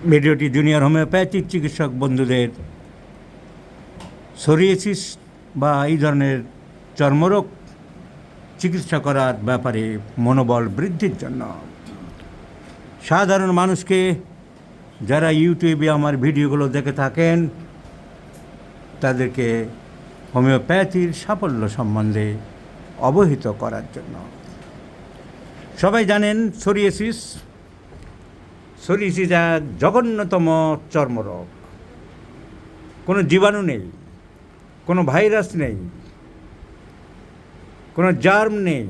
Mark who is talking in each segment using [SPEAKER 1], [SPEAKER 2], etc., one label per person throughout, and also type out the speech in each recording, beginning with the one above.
[SPEAKER 1] ভিডিওটি junior homeopathic চিকিৎসক বন্ধুদের সোরিয়াসিস বা এই ধরনের চর্মরোগ চিকিৎসা করার ব্যাপারে মনোবল বৃদ্ধির জন্য। সাধারণ মানুষকে যারা ইউটিউবে আমার ভিডিওগুলো দেখে থাকেন তাদেরকে হোমিওপ্যাথির সাফল্য সম্বন্ধে অবহিত করার জন্য। সবাই জানেন সোরিয়াসিস এক জঘন্যতম চর্মরোগ। কোনো জীবাণু নেই, কোনো ভাইরাস নেই, কোনো জার্ম নেই,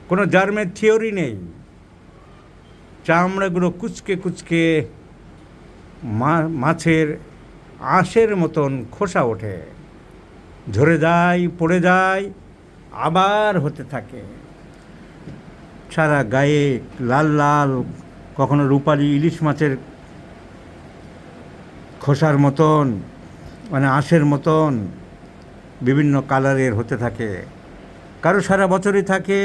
[SPEAKER 1] কোনো জার্মের থিওরি নেই। চামড়াগুলো কুচকে কুচকে মাছের আঁশের মতন খোসা ওঠে, ঝরে যায়, পড়ে যায়, আবার হতে থাকে। সারা গায়ে লাল লাল, কখনো রূপালি ইলিশ মাছের খোসার মতন, মানে আঁশের মতন বিভিন্ন কালারের হতে থাকে। কারো সারা বছরই থাকে,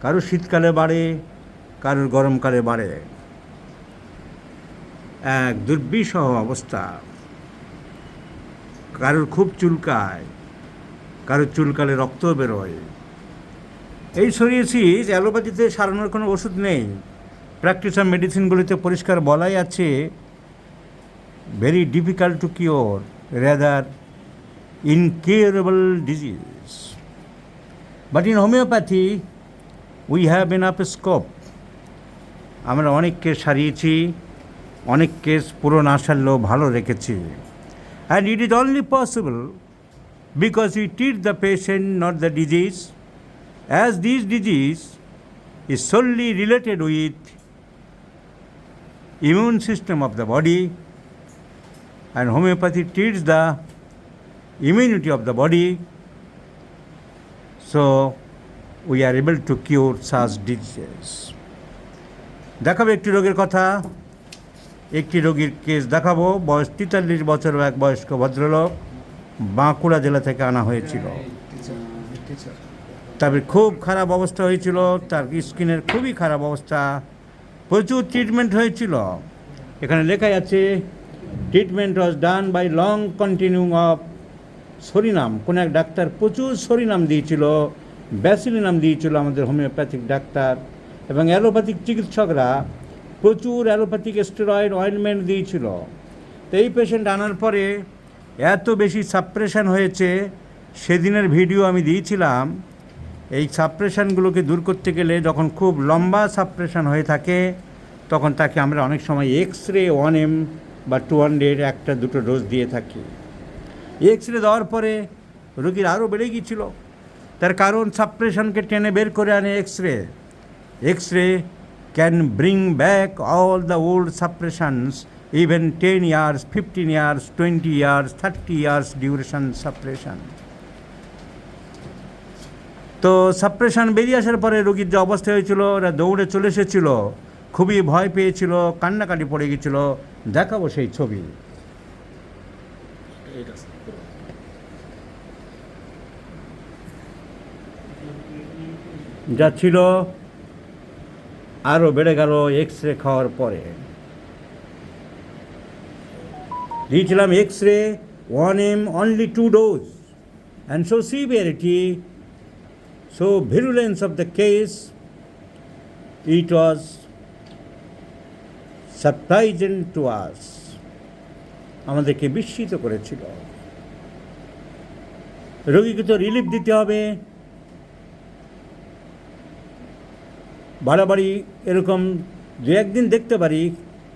[SPEAKER 1] কারো শীতকালে বাড়ে, কারোর গরমকালে বাড়ে। এক দুর্বিষহ অবস্থা। কারোর খুব চুলকায়, কারোর চুলকালে রক্ত বেরোয়। এই সোরিয়াসিস অ্যালোপ্যাথিতে সারানোর কোনো ওষুধ নেই। প্র্যাকটিসার মেডিসিনগুলিতে পরিষ্কার বলাই আছে, very difficult to cure, rather incurable disease. But in homeopathy we have enough scope. আমরা অনেক কেস সারিয়েছি, অনেক কেস পুরো না সারলেও ভালো রেখেছি। And it is only possible because we treat the patient, not the disease, as this disease is solely related with immune system of the body, and homeopathy treats the immunity of the body, so we are able to cure such diseases. দেখাবো একটি রোগের কথা, একটি রোগীর case দেখাবো। বয়স 43 বছর, এক বয়স্ক ভদ্রলোক, বাঁকুড়া জেলা থেকে আনা হয়েছিল। তবে খুব খারাপ অবস্থা হয়েছিল, তার স্কিনের খুবই খারাপ অবস্থা, প্রচুর ট্রিটমেন্ট হয়েছিল। এখানে লেখা আছে treatment was done by long continuing of psorinum. কোনো এক ডাক্তার প্রচুর সরিনাম দিয়েছিল, ব্যাসিলিনাম দিয়েছিল আমাদের হোমিওপ্যাথিক ডাক্তার, এবং অ্যালোপ্যাথিক চিকিৎসকরা প্রচুর অ্যালোপ্যাথিক স্টেরয়েড অয়েনমেন্ট দিয়েছিল। তো এই পেশেন্ট আনার পরে এত বেশি সাপ্রেশন হয়েছে, সেদিনের ভিডিও আমি দিয়েছিলাম। এই সাপ্রেশনগুলোকে দূর করতে গেলে যখন খুব লম্বা সাপ্রেশন হয়ে থাকে তখন তাকে আমরা অনেক সময় এক্স-রে 1M বা 200 একটা দুটো ডোজ দিয়ে থাকি। এক্স-রে দেওয়ার পরে রোগীর আরও বেড়ে গিয়েছিল। তার কারণ সাপ্রেশনকে টেনে বের করে আনে X-ray. X-ray can bring back all the old suppressions, even 10 years, 15 years, 20 years, 30 years duration suppression. তো সাপ্রেশন বেরিয়ে আসার পরে রোগীর যে অবস্থা হয়েছিল, ওরা দৌড়ে চলে এসেছিল, খুবই ভয় পেয়েছিল, কান্নাকাটি পড়ে গেছিল। দেখাবো সেই ছবি। যা ছিল আরও বেড়ে গেল এক্স-রে খাওয়ার পরে। দিয়েছিলাম X-ray 1M, only 2 dose, and so severity, so virulence of the case, it was surprising to us. আমাদেরকে বিস্মিত করেছিল। রোগীকে তো রিলিফ দিতে হবে, বাড়াবাড়ি এরকম 2-1 দিন দেখতে পারি,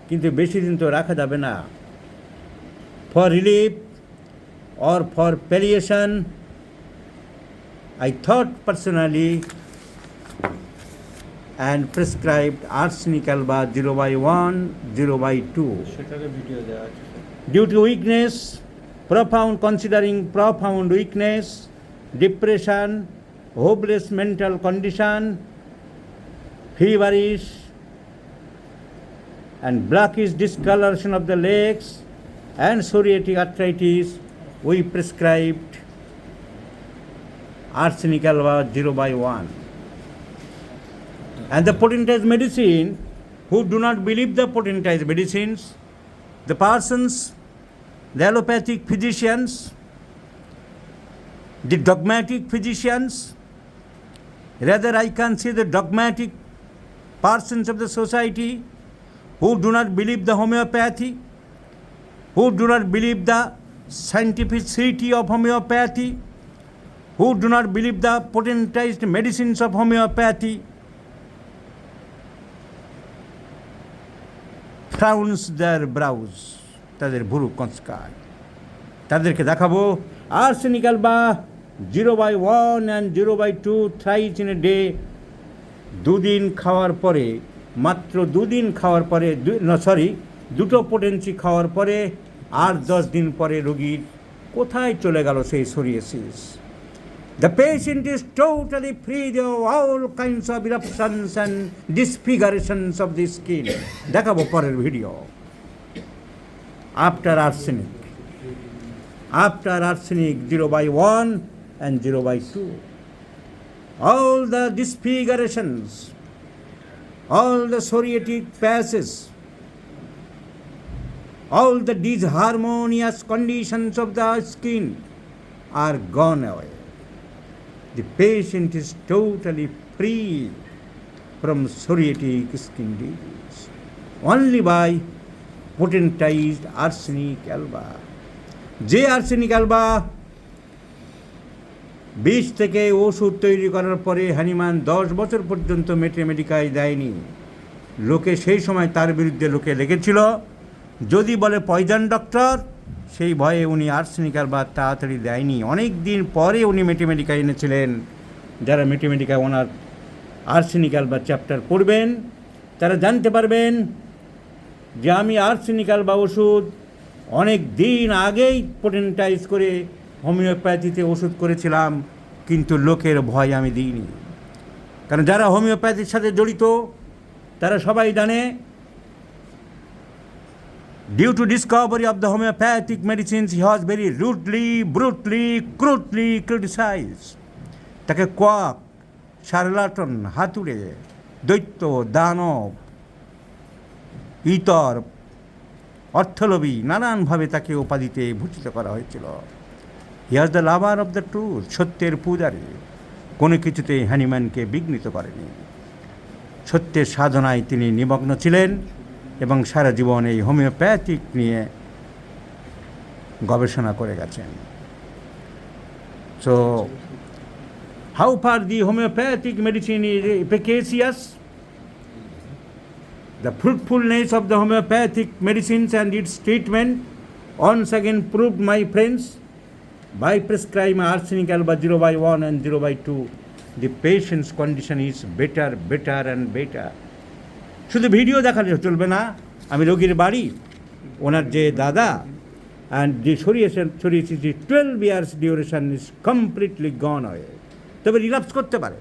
[SPEAKER 1] কিন্তু বেশি দিন তো রাখা যাবে না। For relief or for palliation, I thought personally and prescribed arsenic alba 0/1, 0/2. Due to weakness, considering profound weakness, depression, hopeless mental condition, feverish and blackish discoloration of the legs and psoriatic arthritis, we prescribed arsenic alba 0/1. And the potentized medicine who do not believe the potentized medicines, the persons, the allopathic physicians, the dogmatic physicians. Rather, I can say the dogmatic persons of the society who do not believe the homeopathy, who do not believe the scientificity of homeopathy, who do not believe the potentized medicines of homeopathy, frowns their brows, তাদের ভুরু কঁচকায়। তাদেরকে দেখাবো arsenic Alba 0/1 and 0/2 thrice in a day, দুদিন খাওয়ার পরে, মাত্র দুদিন খাওয়ার পরে, দুটো পোটেন্সি খাওয়ার পরে আর 10 দিন পরে রোগীর কোথায় চলে গেল সেই psoriasis. The patient is totally free of all kinds of eruptions and disfigurations of the skin. দেখাবো পরের video. After arsenic 0/1 and 0/2, all the disfigurations, all the psoriatic patches, all the disharmonious conditions of the skin are gone away. The patient is totally free from psoriatic skin disease only by potentized arsenic alba. যে arsenic Alba বীজ থেকে ওষুধ তৈরি করার পরে Hahnemann 10 বছর পর্যন্ত মেটেমেডিকায় দেয়নি, লোকে সেই সময় তার বিরুদ্ধে লোকে লেগেছিল। যদি বলে পয়জন ডক্টর, সেই ভয়ে উনি আর্সেনিক অ্যালবা তাড়াতাড়ি দেয়নি, অনেক দিন পরে উনি মেটেমেডিকায় এনেছিলেন। যারা মেটেমেডিকায় ওনার আর্সেনিক অ্যালবা চ্যাপ্টার পড়বেন তারা জানতে পারবেন যে আমি আর্সেনিক অ্যালবা ওষুধ অনেক দিন আগেই পোটেন্টাইজ করে হোমিওপ্যাথিতে ওষুধ করেছিলাম, কিন্তু লোকের ভয় আমি দিইনি। কারণ যারা হোমিওপ্যাথির সাথে জড়িত তারা সবাই জানে, due to discovery of the homoeopathic medicines he was very rudely, brutally, cruelly criticise. তাকে কোয়াক, শার্লাটন, হাতুড়ে, দৈত্য, দানব, ইতর, অর্থলোভী নানানভাবে তাকে উপাধিতে ভূষিত করা হয়েছিল। He was the lover of the truth, সত্যের পূজারী। কোনো কিছুতেই হ্যানিম্যানকে বিঘ্নিত করেনি। সত্যের সাধনায় তিনি নিমগ্ন ছিলেন এবং সারা জীবন এই হোমিওপ্যাথিক নিয়ে গবেষণা করে গেছেন। So how far the homoeopathic medicine is efficacious? The fruitfulness of the homeopathic medicines and its treatment once again proved, my friends, by prescribing arsenic alba 0/1 and 0/2, the patient's condition is better and better. শুধু video দেখালে চলবে না, আমি রোগীর বাড়ি, ওনার যে দাদা, and the psoriasis 12 years duration is completely gone away. তবে রিল্যাপস করতে পারে,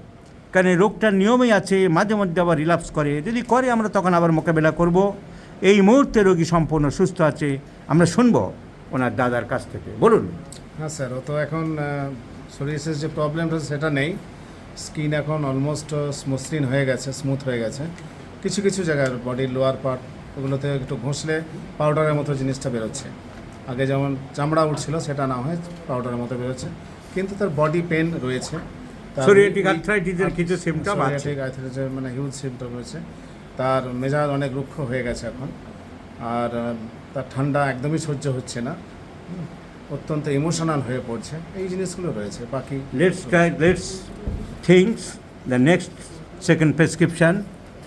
[SPEAKER 1] কারণ এই রোগটার নিয়মই আছে, মাঝে মধ্যে আবার রিল্যাপস করে। যদি করে আমরা তখন আবার মোকাবেলা করব। এই মুহূর্তে রোগী সম্পূর্ণ সুস্থ আছে। আমরা শুনব ওনার দাদার কাছ থেকে। বলুন।
[SPEAKER 2] হ্যাঁ স্যার, ও তো এখন সোরিয়াসিস যে প্রবলেমটা সেটা নেই, স্কিন এখন অলমোস্ট স্মুথ হয়ে গেছে। কিছু কিছু জায়গার বডির লোয়ার পার্ট ওগুলোতে একটু ঘষলে পাউডারের মতো জিনিসটা বেরোচ্ছে। আগে যেমন চামড়া উঠছিল সেটা না হয় পাউডারের মতো বেরোচ্ছে, কিন্তু তার বডি পেন রয়েছে।
[SPEAKER 1] সোরিয়াটিক আর্থ্রাইটিসের কিছু সিমটম আছে,
[SPEAKER 2] সোরিয়াটিক আর্থ্রাইটিসের মানে হিউজ সিমটম রয়েছে। তার মেজাজ অনেক রুক্ষ হয়ে গেছে এখন, আর তার ঠান্ডা একদমই সহ্য হচ্ছে না, অত্যন্ত ইমোশনাল হয়ে পড়ছে। এই জিনিসগুলো রয়েছে। বাকি
[SPEAKER 1] let's things the next second prescription,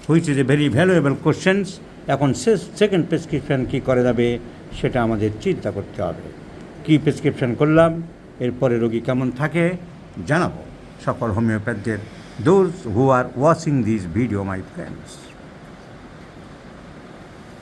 [SPEAKER 1] which is a very valuable questions. এখন সেকেন্ড প্রেসক্রিপশন কী করে যাবে সেটা আমাদের চিন্তা করতে হবে। কী প্রেসক্রিপশন করলাম, এরপরে রোগী কেমন থাকে জানাবো সকল হোমিওপ্যাথদের, those who are watching this video, my friends.